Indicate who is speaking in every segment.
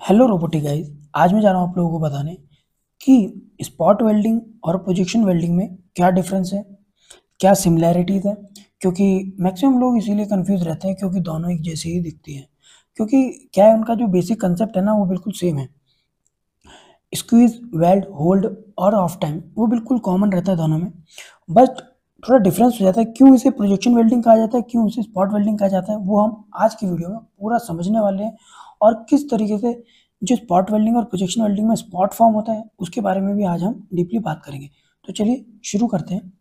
Speaker 1: Hello robotic guys. आज मैं जा रहा हूँ आप लोगों को बताने कि स्पॉट वेल्डिंग और प्रोजेक्शन वेल्डिंग में क्या डिफरेंस है, क्या सिमिलैरिटीज है। क्योंकि मैक्सिमम लोग इसीलिए कंफ्यूज रहते हैं क्योंकि दोनों एक जैसी ही दिखती हैं। क्योंकि क्या है, उनका जो बेसिक कंसेप्ट है ना वो बिल्कुल सेम है। स्क्वीज, वेल्ड, होल्ड और ऑफ टाइम वो बिल्कुल कॉमन रहता है दोनों में। बट थोड़ा डिफरेंस हो जाता है। क्यों इसे प्रोजेक्शन वेल्डिंग कहा जाता है, क्यों इसे स्पॉट वेल्डिंग कहा जाता है, वो हम आज की वीडियो में पूरा समझने वाले हैं। और किस तरीके से जो स्पॉट वेल्डिंग और प्रोजेक्शन वेल्डिंग में स्पॉट फॉर्म होता है उसके बारे में भी आज हम डीपली बात करेंगे। तो चलिए शुरू करते हैं।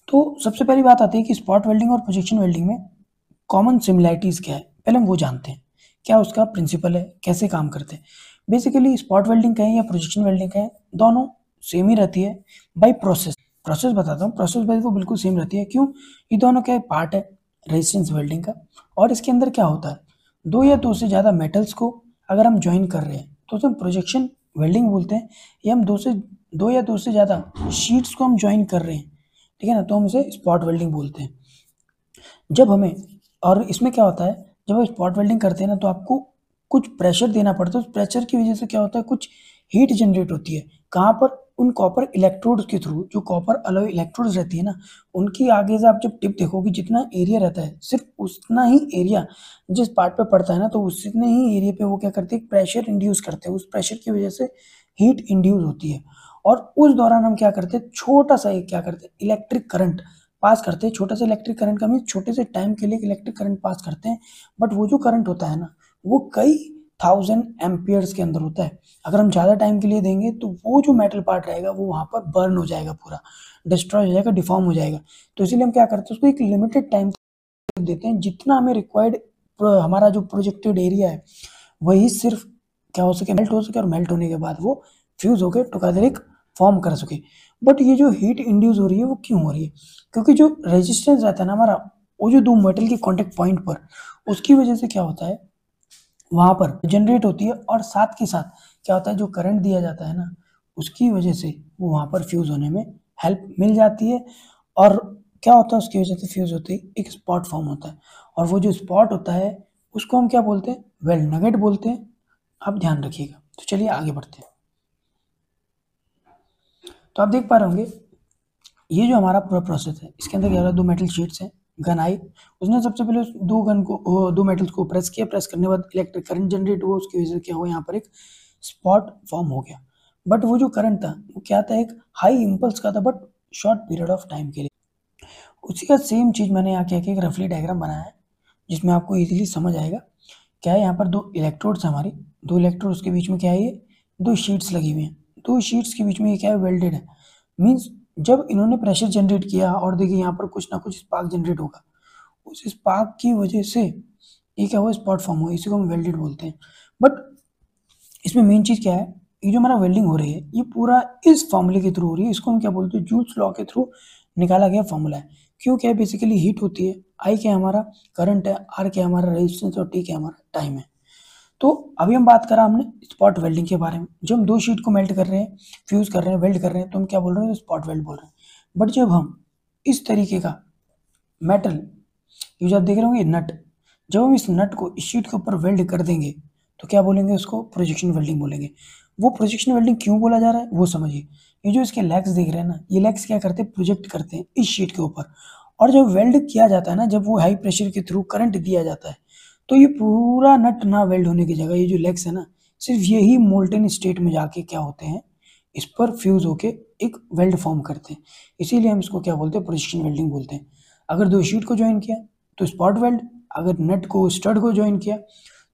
Speaker 1: तो सबसे पहली बात आती है कि स्पॉट वेल्डिंग और प्रोजेक्शन वेल्डिंग में कॉमन सिमिलैरिटीज क्या है। पहले हम वो जानते हैं, क्या उसका प्रिंसिपल है, कैसे काम करते हैं। बेसिकली स्पॉट वेल्डिंग कहें या प्रोजेक्शन वेल्डिंग कहें, दोनों सेम ही रहती है बाई प्रोसेस। प्रोसेस बताता हूँ, प्रोसेस वाइज वो बिल्कुल सेम रहती है। क्यों? ये दोनों क्या पार्ट है रेजिस्टेंस वेल्डिंग का। और इसके अंदर क्या होता है, दो या दो से ज़्यादा मेटल्स को अगर हम ज्वाइन कर रहे हैं तो उसे हम प्रोजेक्शन वेल्डिंग बोलते हैं। या हम दो या दो से ज़्यादा शीट्स को हम ज्वाइन कर रहे हैं, ठीक है ना, तो हम इसे स्पॉट वेल्डिंग बोलते हैं। जब हमें और इसमें क्या होता है, जब आप स्पॉट वेल्डिंग करते हैं ना तो आपको कुछ प्रेशर देना पड़ता है। उस प्रेशर की वजह से क्या होता है, कुछ हीट जनरेट होती है। कहाँ पर? उन कॉपर इलेक्ट्रोड्स के थ्रू। जो कॉपर अलॉय इलेक्ट्रोड्स रहती है ना, उनकी आगे से आप जब टिप देखोगे, जितना एरिया रहता है सिर्फ उतना ही एरिया जिस पार्ट पे पड़ता है ना, तो उतने ही एरिया पे वो क्या करते हैं, प्रेशर इंड्यूस करते हैं। उस प्रेशर की वजह से हीट इंड्यूस होती है। और उस दौरान हम क्या करते हैं, छोटा सा एक क्या करते हैं, इलेक्ट्रिक करंट पास करते हैं। छोटा सा इलेक्ट्रिक करंट का मीन छोटे से टाइम के लिए इलेक्ट्रिक करंट पास करते हैं। बट वो जो करंट होता है ना, वो कई 1000 एम्पियर्स के अंदर होता है। अगर हम ज़्यादा टाइम के लिए देंगे तो वो जो मेटल पार्ट रहेगा वो वहाँ पर बर्न हो जाएगा, पूरा डिस्ट्रॉय हो जाएगा, डिफॉर्म हो जाएगा। तो इसीलिए हम क्या करते हैं, उसको एक लिमिटेड टाइम देते हैं, जितना हमें रिक्वायर्ड हमारा जो प्रोजेक्टेड एरिया है वही सिर्फ क्या हो सके, मेल्ट हो सके। और मेल्ट होने के बाद वो फ्यूज होकर टुगेदर एक फॉर्म कर सके। बट ये जो हीट इंड्यूस हो रही है वो क्यों हो रही है? क्योंकि जो रेजिस्टेंस रहता है ना हमारा, वो जो दो मेटल के कांटेक्ट पॉइंट पर, उसकी वजह से क्या होता है, वहां पर जनरेट होती है। और साथ के साथ क्या होता है, जो करंट दिया जाता है ना, उसकी वजह से वो वहां पर फ्यूज होने में हेल्प मिल जाती है। और क्या होता है, उसकी वजह से फ्यूज होती है, एक स्पॉट फॉर्म होता है। और वो जो स्पॉट होता है उसको हम क्या बोलते हैं, वेल्ड नगेट बोलते हैं। आप ध्यान रखिएगा। तो चलिए आगे बढ़ते हैं। तो आप देख पा रहे होंगे, ये जो हमारा पूरा प्रोसेस है, इसके अंदर क्या हो रहा है, दो मेटल शीट्स हैं, गन आई। उसने सबसे पहले उस दो मेटल्स को प्रेस किया। प्रेस करने के बाद इलेक्ट्रिक करंट जनरेट हुआ। उसकी वजह से क्या हुआ, यहाँ पर एक स्पॉट फॉर्म हो गया। बट वो जो करंट था वो क्या था, एक हाई इम्पल्स का था, but short period of time के लिए। उसी का सेम चीज मैंने यहाँ क्या किया, एक रफली डायग्राम बनाया है जिसमें आपको इजीली समझ आएगा। क्या है, यहाँ पर दो इलेक्ट्रोड्स हमारी, दो इलेक्ट्रोड्स के बीच में क्या है, ये दो शीट्स लगी हुई हैं। दो शीट्स के बीच में ये क्या है, वेल्डेड है। मीन्स जब इन्होंने प्रेशर जनरेट किया और देखिए यहाँ पर कुछ ना कुछ स्पार्क जनरेट होगा, उस स्पार्क की वजह से ये क्या हुआ, स्पॉट फॉर्म हुआ। इसी को हम वेल्डेड बोलते हैं। बट इसमें मेन चीज क्या है, ये जो हमारा वेल्डिंग हो रही है ये पूरा इस फॉर्मूले के थ्रू हो रही है। इसको हम क्या बोलते हैं, जूल्स लॉ के थ्रू निकाला गया फॉर्मूला है। क्यों? क्या है, बेसिकली हीट होती है, आई क्या है हमारा करंट है, आर क्या है हमारा रेजिस्टेंस, और टी क्या है हमारा टाइम है। तो अभी हम बात करा हमने स्पॉट वेल्डिंग के बारे में। जब हम दो शीट को मेल्ट कर रहे हैं, फ्यूज कर रहे हैं, वेल्ड कर रहे हैं, तो हम क्या बोल रहे हैं, स्पॉट वेल्ड बोल रहे हैं। बट जब हम इस तरीके का मेटल, ये जो आप देख रहे होंगे नट, जब हम इस नट को इस शीट के ऊपर वेल्ड कर देंगे तो क्या बोलेंगे, उसको प्रोजेक्शन वेल्डिंग बोलेंगे। वो प्रोजेक्शन वेल्डिंग क्यों बोला जा रहा है वो समझिए। ये जो इसके लेग्स देख रहे हैं ना, ये लेग्स क्या करते हैं, प्रोजेक्ट करते हैं इस शीट के ऊपर। और जब वेल्ड किया जाता है ना, जब वो हाई प्रेशर के थ्रू करंट दिया जाता है, तो ये पूरा नट ना वेल्ड होने की जगह ये जो लेग्स है ना, सिर्फ यही मोल्टन स्टेट में जाके क्या होते हैं, इस पर फ्यूज होके एक वेल्ड फॉर्म करते हैं। इसीलिए हम इसको क्या बोलते हैं, प्रोजेक्शन वेल्डिंग बोलते हैं। अगर दो शीट को ज्वाइन किया तो स्पॉट वेल्ड, अगर नट को स्टड को ज्वाइन किया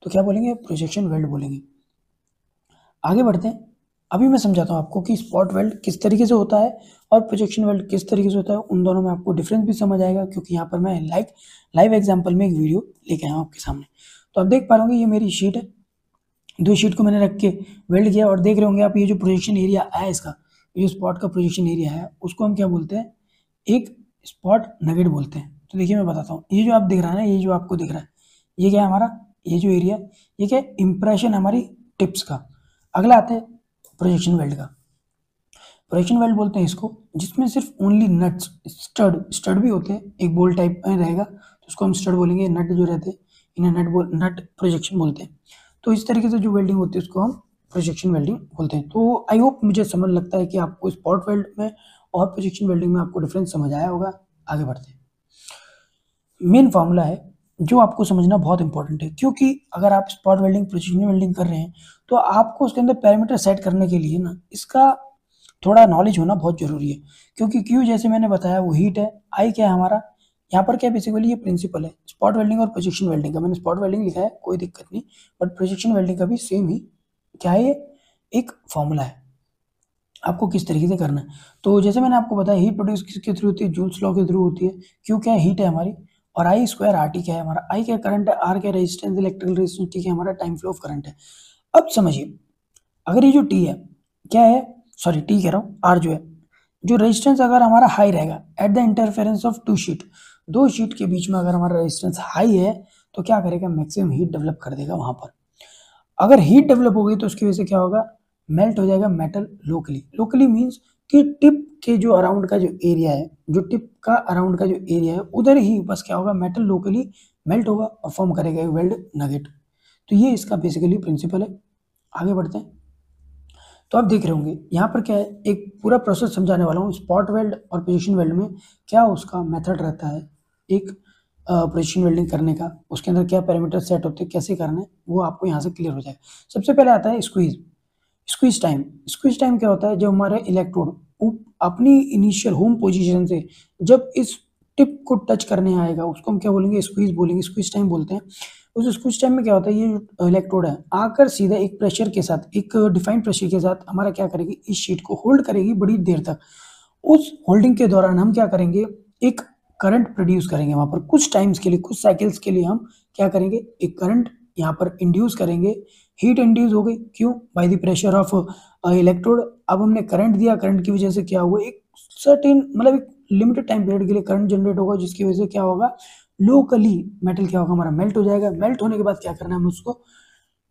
Speaker 1: तो क्या बोलेंगे, प्रोजेक्शन वेल्ड बोलेंगे। आगे बढ़ते हैं। अभी मैं समझाता हूँ आपको कि स्पॉट वेल्ड किस तरीके से होता है और प्रोजेक्शन वेल्ड किस तरीके से होता है। उन दोनों में आपको डिफरेंस भी समझ आएगा, क्योंकि यहाँ पर मैं लाइव एग्जाम्पल में एक वीडियो लेके आया हूँ आपके सामने। तो आप देख पा रहे होंगे, ये मेरी शीट है, दो शीट को मैंने रख के वेल्ड किया। और देख रहे होंगे आप, ये जो प्रोजेक्शन एरिया है इसका, ये जो स्पॉट का प्रोजेक्शन एरिया है, उसको हम क्या बोलते हैं, एक स्पॉट नगेट बोलते हैं। तो देखिए मैं बताता हूँ, ये जो आप दिख रहा है ना, ये जो आपको दिख रहा है, ये क्या है हमारा, ये जो एरिया, ये क्या है, इंप्रेशन हमारी टिप्स का। अगला आते हैं प्रोजेक्शन वेल्ड का। प्रोजेक्शन वेल्ड बोलते हैं इसको जिसमें सिर्फ ओनली नट्स, स्टड स्टड भी होते हैं, एक बोल टाइप में रहेगा तो उसको हम स्टड बोलेंगे। नट जो रहते हैं इन्हें नट प्रोजेक्शन बोलते हैं। तो इस तरीके से जो वेल्डिंग होती है उसको हम प्रोजेक्शन वेल्डिंग बोलते हैं। तो आई होप, मुझे समझ लगता है कि आपको स्पॉट वेल्ड में और प्रोजेक्शन वेल्डिंग में आपको डिफरेंस समझ आया होगा। आगे बढ़ते हैं। मेन फार्मूला है जो आपको समझना बहुत इंपॉर्टेंट है, क्योंकि अगर आप स्पॉट वेल्डिंग प्रोजेक्शन वेल्डिंग कर रहे हैं तो आपको उसके अंदर पैरामीटर सेट करने के लिए ना इसका थोड़ा नॉलेज होना बहुत जरूरी है। क्योंकि क्यू जैसे मैंने बताया वो हीट है, आई क्या है हमारा, यहाँ पर क्या बेसिकली ये प्रिंसिपल है स्पॉट वेल्डिंग और प्रोजेक्शन वेल्डिंग का। मैंने स्पॉट वेल्डिंग लिखा है, कोई दिक्कत नहीं, बट प्रोजेक्शन वेल्डिंग का भी सेम ही क्या है, ये एक फॉर्मूला है, आपको किस तरीके से करना है। तो जैसे मैंने आपको बताया हीट प्रोड्यूस किसके थ्रू होती है, जूल्स लॉ के थ्रू होती है। क्यों क्या है, हीट है हमारी, और आई स्क्वायर आर टी क्या है हमारा, आई क्या करंट है, आर क्या रेजिस्टेंस इलेक्ट्रिकल रेजिस्टेंस, टी क्या हमारा टाइम फ्लो ऑफ करंट है। अब समझिए, अगर ये जो टी है क्या है, सॉरी टी कह रहा हूँ, आर जो है, जो रेजिस्टेंस अगर हमारा हाई रहेगा at the interference of two sheet, दो शीट के बीच में अगर हमारा रेजिस्टेंस हाई है तो क्या करेगा, मैक्सिमम हीट डेवलप कर देगा वहां पर। अगर हीट डेवलप हो गई तो उसकी वजह से क्या होगा, मेल्ट हो जाएगा मेटल लोकली। लोकली मींस कि टिप के जो अराउंड का जो एरिया है, जो टिप का अराउंड का जो एरिया है उधर ही बस क्या होगा, मेटल लोकली मेल्ट होगा और फॉर्म करेगा वेल्ड नगेट। तो ये इसका बेसिकली प्रिंसिपल है। आगे बढ़ते हैं। तो आप देख रहे होंगे यहाँ पर क्या है, एक पूरा प्रोसेस समझाने वाला हूँ। स्पॉट वेल्ड और पोजीशन वेल्ड में क्या उसका मेथड रहता है, एक पोजीशन वेल्डिंग करने का, उसके अंदर क्या पैरामीटर सेट होते हैं, कैसे करना है, वो आपको यहाँ से क्लियर हो जाएगा। सबसे पहले आता है squeeze. Squeeze time. Squeeze time क्या होता है, जब हमारे इलेक्ट्रोड अपनी इनिशियल होम पोजीशन से जब इस टिप को टच करने आएगा उसको हम क्या बोलेंगे, स्क्वीज बोलेंगे, स्क्वीज टाइम बोलते हैं। उस स्क्वीज टाइम में क्या होता है, ये जो इलेक्ट्रोड है आकर सीधा एक प्रेशर के साथ, एक डिफाइंड प्रेशर के साथ हमारा क्या करेगी, इस शीट को होल्ड करेगी बड़ी देर तक। उस होल्डिंग के दौरान हम क्या करेंगे, एक करंट प्रोड्यूस करेंगे वहां पर, कुछ टाइम्स के लिए, कुछ साइकिल्स के लिए हम क्या करेंगे, एक करंट यहाँ पर इंड्यूस करेंगे। हीट इंड्यूस हो गई, क्यों, by the pressure of electrode. अब हमने करंट दिया, करंट की वजह से क्या हुआ, एक सर्टेन मतलब एक लिमिटेड टाइम पीरियड के लिए करंट जनरेट होगा, जिसकी वजह से क्या होगा, लोकली मेटल क्या होगा हमारा, मेल्ट हो जाएगा। मेल्ट होने के बाद क्या करना है, हमें उसको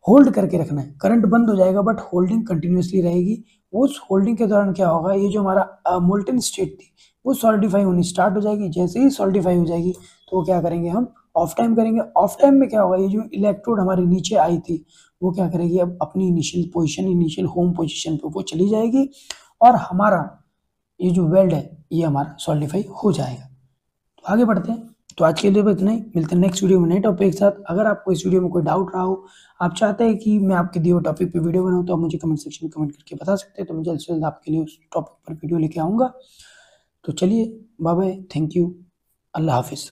Speaker 1: होल्ड करके रखना है। करंट बंद हो जाएगा बट होल्डिंग कंटिन्यूसली रहेगी। उस होल्डिंग के दौरान क्या होगा, ये जो हमारा मोल्टन स्टेट थी वो सॉलिडिफाई होनी स्टार्ट हो जाएगी। जैसे ही सॉलिडिफाई हो जाएगी तो वो क्या करेंगे, हम ऑफ टाइम करेंगे। ऑफ टाइम में क्या होगा, ये जो इलेक्ट्रोड हमारी नीचे आई थी वो क्या करेगी, अब अपनी initial position, initial home position पे वो चली जाएगी और हमारा ये जो वेल्ड है ये हमारा सॉलिडिफाई हो जाएगा। तो आगे बढ़ते हैं। तो आज के लिए बस इतना ही, मिलते हैं नेक्स्ट वीडियो में नए टॉपिक के साथ। अगर आपको इस वीडियो में कोई डाउट रहा हो, आप चाहते हैं कि मैं आपके दिए हुए टॉपिक पे वीडियो बनाऊं, तो आप मुझे कमेंट सेक्शन में कमेंट करके बता सकते हैं। तो मैं जल्द से जल्द आपके लिए उस टॉपिक पर वीडियो लेके आऊँगा। तो चलिए, बाय बाय, थैंक यू, अल्लाह हाफिज़।